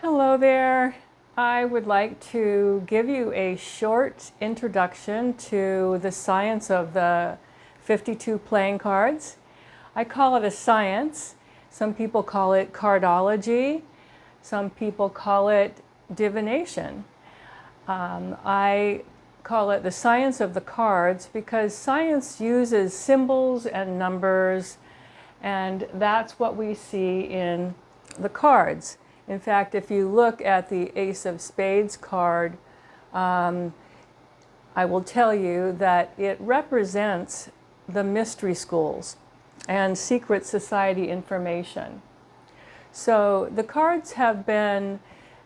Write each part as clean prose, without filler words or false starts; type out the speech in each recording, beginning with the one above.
Hello there. I would like to give you a short introduction to the science of the 52 playing cards. I call it a science. Some people call it cardology. Some people call it divination. I call it the science of the cards because science uses symbols and numbers, and that's what we see in the cards. In fact, if you look at the Ace of Spades card, I will tell you that it represents the mystery schools and secret society information. So the cards have been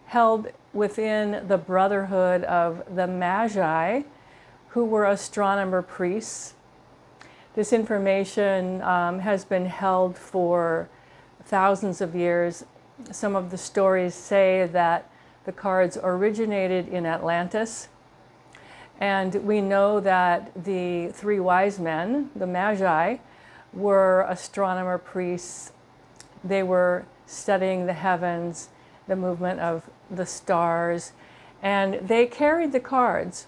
held within the brotherhood of the Magi, who were astronomer priests. This information has been held for thousands of years. Some of the stories say that the cards originated in Atlantis. And we know that the three wise men, the Magi, were astronomer priests. They were studying the heavens, the movement of the stars, and they carried the cards.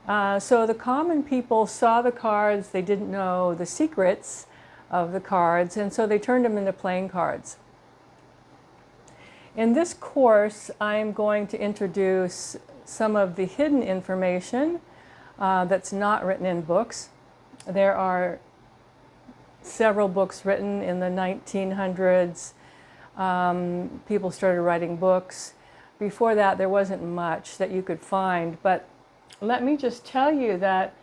So the common people saw the cards, they didn't know the secrets of the cards, and so they turned them into playing cards. In this course, I'm going to introduce some of the hidden information that's not written in books. There are several books written in the 1900s. People started writing books. Before that, there wasn't much that you could find, but let me just tell you that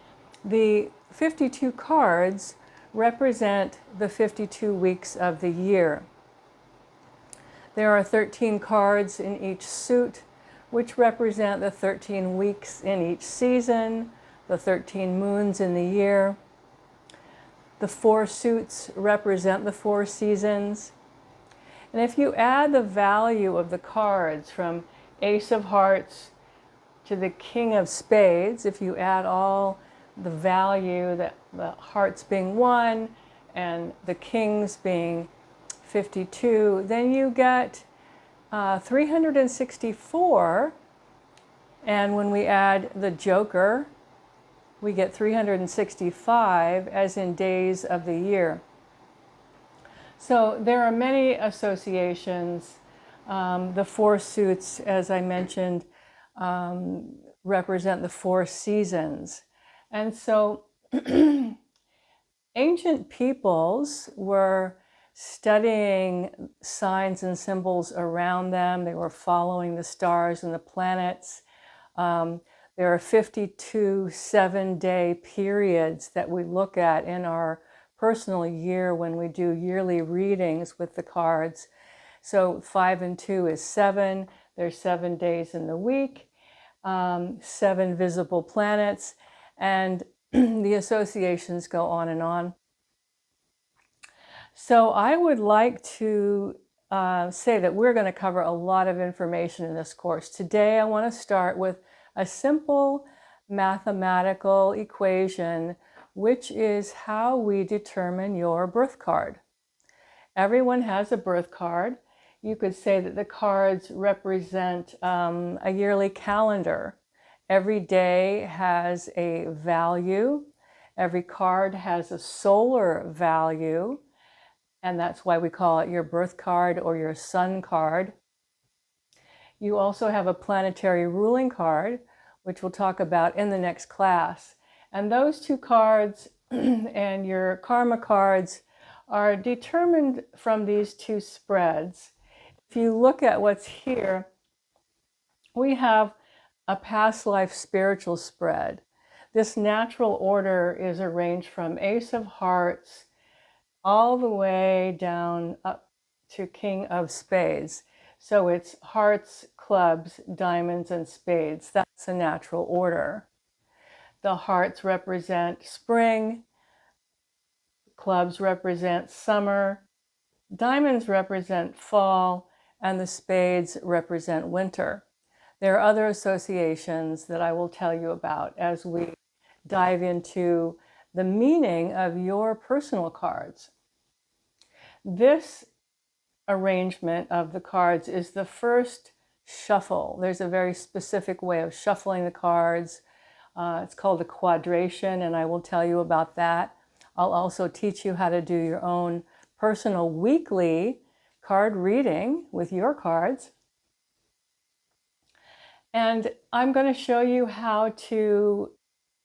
the 52 cards represent the 52 weeks of the year. There are 13 cards in each suit, which represent the 13 weeks in each season, the 13 moons in the year. The 4 suits represent the 4 seasons. And if you add the value of the cards from Ace of Hearts to the King of Spades, if you add all the value, that the hearts being 1 and the kings being 52, then you get 364. And when we add the Joker, we get 365, as in days of the year. So there are many associations. The 4 suits, as I mentioned, represent the 4 seasons. And so ancient peoples were studying signs and symbols around them. They were following the stars and the planets. There are 52 7-day periods that we look at in our personal year when we do yearly readings with the cards. So 5 and 2 is 7. There's 7 days in the week, 7 visible planets, and the associations go on and on. So I would like to say that we're going to cover a lot of information in this course. Today I want to start with a simple mathematical equation, which is how we determine your birth card. Everyone has a birth card. You could say that the cards represent a yearly calendar. Every day has a value. Every card has a solar value, and that's why we call it your birth card or your sun card. You also have a planetary ruling card, which we'll talk about in the next class. And those 2 cards and your karma cards are determined from these 2 spreads. If you look at what's here, we have a past life spiritual spread. This natural order is arranged from Ace of Hearts all the way down up to King of Spades. So it's hearts, clubs, diamonds, and spades. That's a natural order. The hearts represent spring, clubs represent summer, diamonds represent fall, and the spades represent winter. There are other associations that I will tell you about as we dive into the meaning of your personal cards. This arrangement of the cards is the first shuffle. There's a very specific way of shuffling the cards. It's called a quadration, and I will tell you about that. I'll also teach you how to do your own personal weekly card reading with your cards. And I'm going to show you how to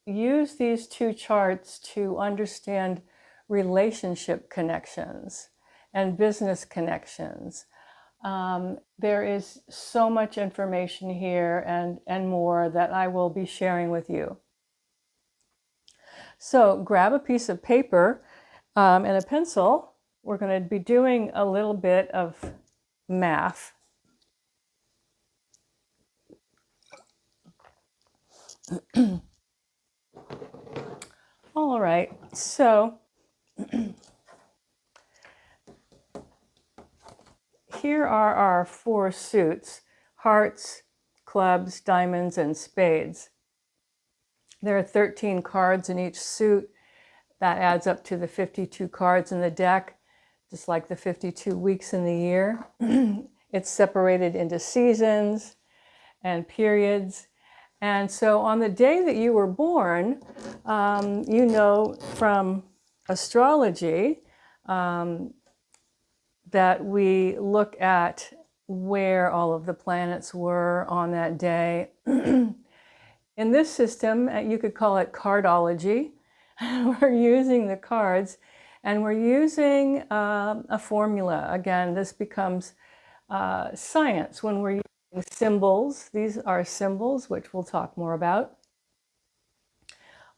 use these two charts to understand relationship connections and business connections. There is so much information here and more that I will be sharing with you. So grab a piece of paper and a pencil. We're going to be doing a little bit of math. All right, so here are our 4 suits: hearts, clubs, diamonds, and spades. There are 13 cards in each suit. That adds up to the 52 cards in the deck, just like the 52 weeks in the year. It's separated into seasons and periods. And so on the day that you were born, you know from astrology that we look at where all of the planets were on that day. In this system, you could call it cardology. We're using the cards and we're using a formula. Again, this becomes science when we're using symbols. These are symbols, which we'll talk more about.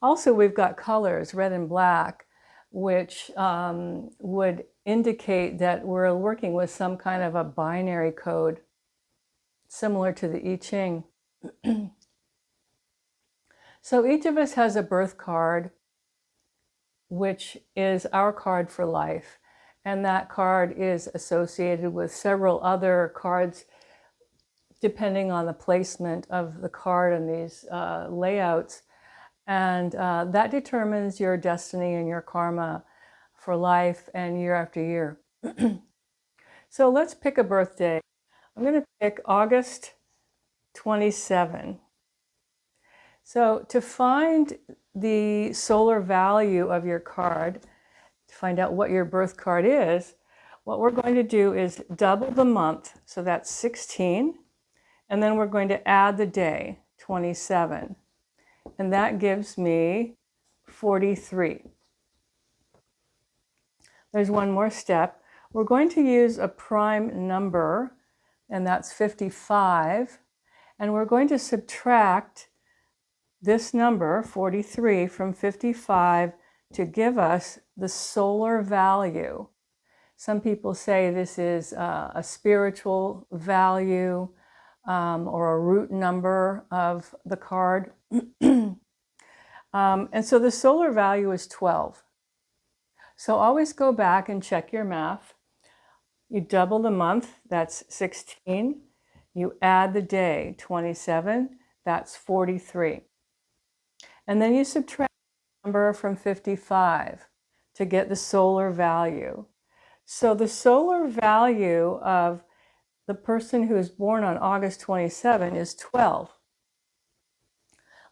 Also, we've got colors, red and black, which would indicate that we're working with some kind of a binary code, similar to the I Ching. So each of us has a birth card, which is our card for life. And that card is associated with several other cards, depending on the placement of the card in these layouts. And that determines your destiny and your karma for life and year after year. So let's pick a birthday. I'm going to pick August 27. So to find the solar value of your card, to find out what your birth card is, what we're going to do is double the month. So that's 16. And then we're going to add the day, 27. And that gives me 43. There's one more step. We're going to use a prime number, and that's 55. And we're going to subtract this number, 43, from 55 to give us the solar value. Some people say this is a spiritual value or a root number of the card. And so the solar value is 12. So always go back and check your math. You double the month, that's 16. You add the day, 27, that's 43. And then you subtract the number from 55 to get the solar value. So the solar value of the person who is born on August 27 is 12.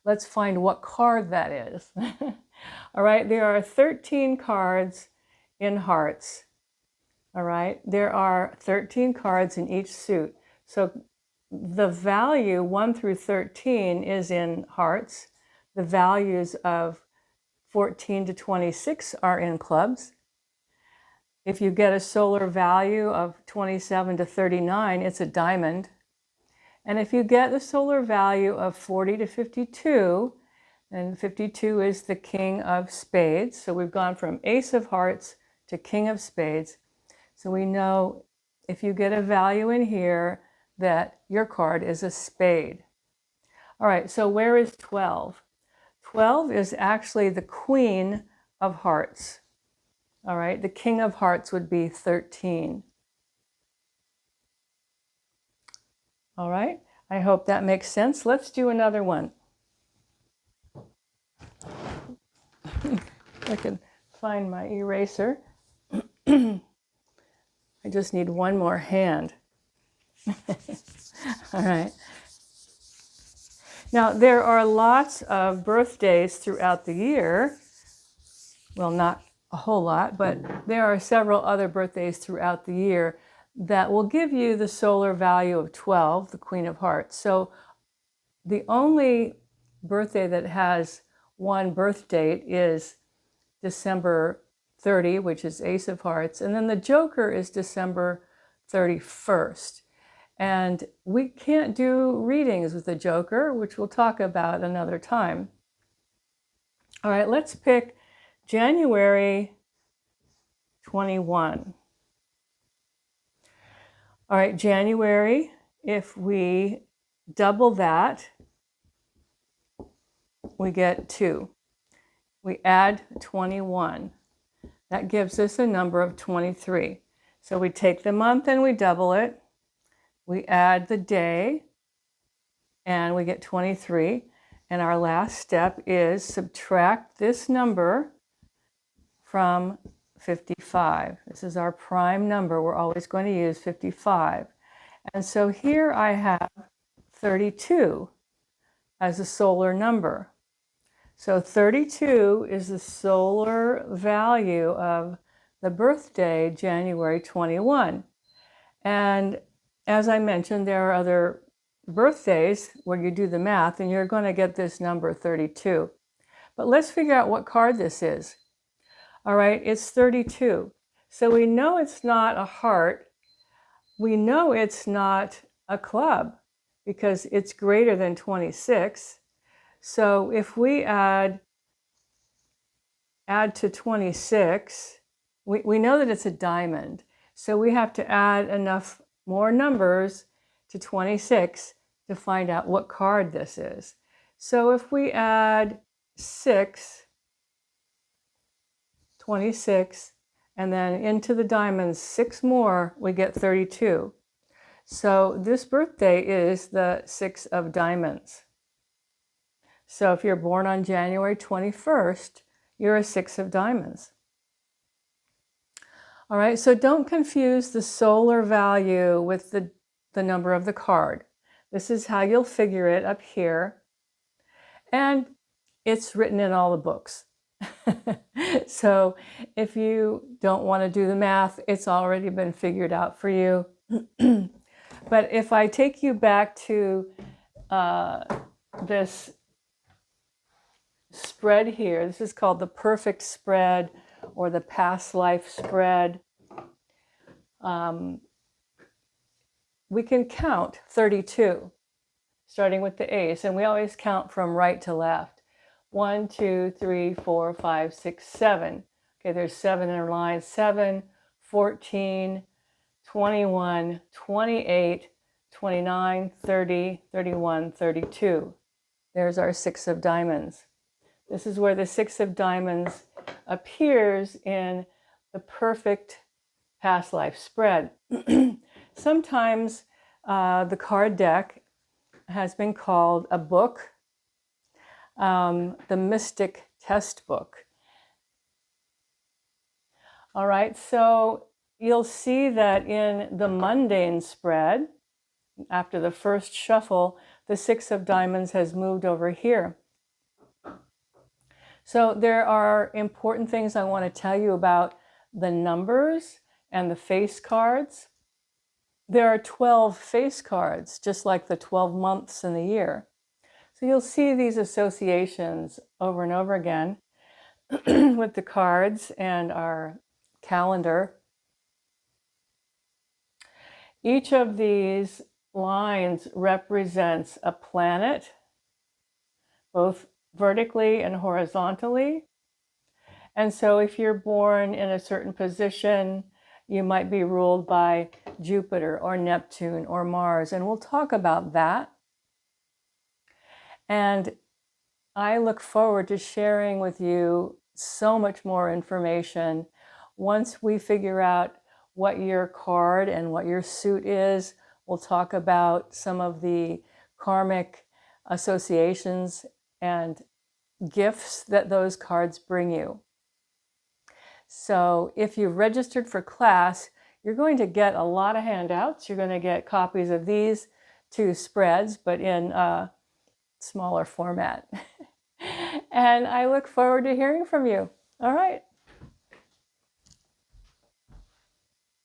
Let's find what card that is. All right, there are 13 cards in hearts. All right, there are 13 cards in each suit. So the value 1 through 13 is in hearts. The values of 14 to 26 are in clubs. If you get a solar value of 27 to 39, it's a diamond. And if you get the solar value of 40 to 52, and 52 is the king of spades. So we've gone from ace of hearts to king of spades. So we know if you get a value in here that your card is a spade. All right, so where is 12? 12 is actually the queen of hearts. All right, the king of hearts would be 13. All right, I hope that makes sense. Let's do another one. I can find my eraser. I just need one more hand. All right. Now, there are lots of birthdays throughout the year. Well, not a whole lot, but there are several other birthdays throughout the year that will give you the solar value of 12, the Queen of Hearts. So the only birthday that has one birth date is December 30, which is Ace of Hearts, and then the Joker is December 31st. And we can't do readings with the Joker, which we'll talk about another time. All right, let's pick January 21. All right, January, if we double that, we get 2. We add 21. That gives us a number of 23. So we take the month and we double it. We add the day and we get 23. And our last step is subtract this number from 55. This is our prime number. We're always going to use 55. And so here I have 32 as a solar number. So 32 is the solar value of the birthday, January 21. And as I mentioned, there are other birthdays where you do the math and you're going to get this number 32. But let's figure out what card this is. All right, it's 32. So we know it's not a heart. We know it's not a club because it's greater than 26. So if we add to 26, we know that it's a diamond. So we have to add enough more numbers to 26 to find out what card this is. So if we add 6, 26, and then into the diamonds 6 more, we get 32. So this birthday is the 6 of diamonds. So if you're born on January 21st, you're a 6 of diamonds. All right, so don't confuse the solar value with the number of the card. This is how you'll figure it up here. And it's written in all the books. So if you don't want to do the math, it's already been figured out for you. But if I take you back to this spread here, this is called the perfect spread or the past life spread. We can count 32, starting with the ace, and we always count from right to left. 1, 2, 3, 4, 5, 6, 7. Okay, there's 7 in our line. 7, 14, 21, 28, 29, 30, 31, 32. There's our 6 of diamonds. This is where the 6 of diamonds appears in the perfect past life spread. Sometimes the card deck has been called a book, the Mystic Test Book. All right, so you'll see that in the mundane spread, after the first shuffle, the 6 of diamonds has moved over here. So there are important things I want to tell you about the numbers and the face cards. There are 12 face cards, just like the 12 months in the year. So you'll see these associations over and over again with the cards and our calendar. Each of these lines represents a planet, both vertically and horizontally. And so if you're born in a certain position, you might be ruled by Jupiter or Neptune or Mars, and we'll talk about that. And I look forward to sharing with you so much more information. Once we figure out what your card and what your suit is, we'll talk about some of the karmic associations and gifts that those cards bring you. So if you've registered for class, You're going to get a lot of handouts. You're going to get copies of these two spreads, but in a smaller format. And I look forward to hearing from you. All right.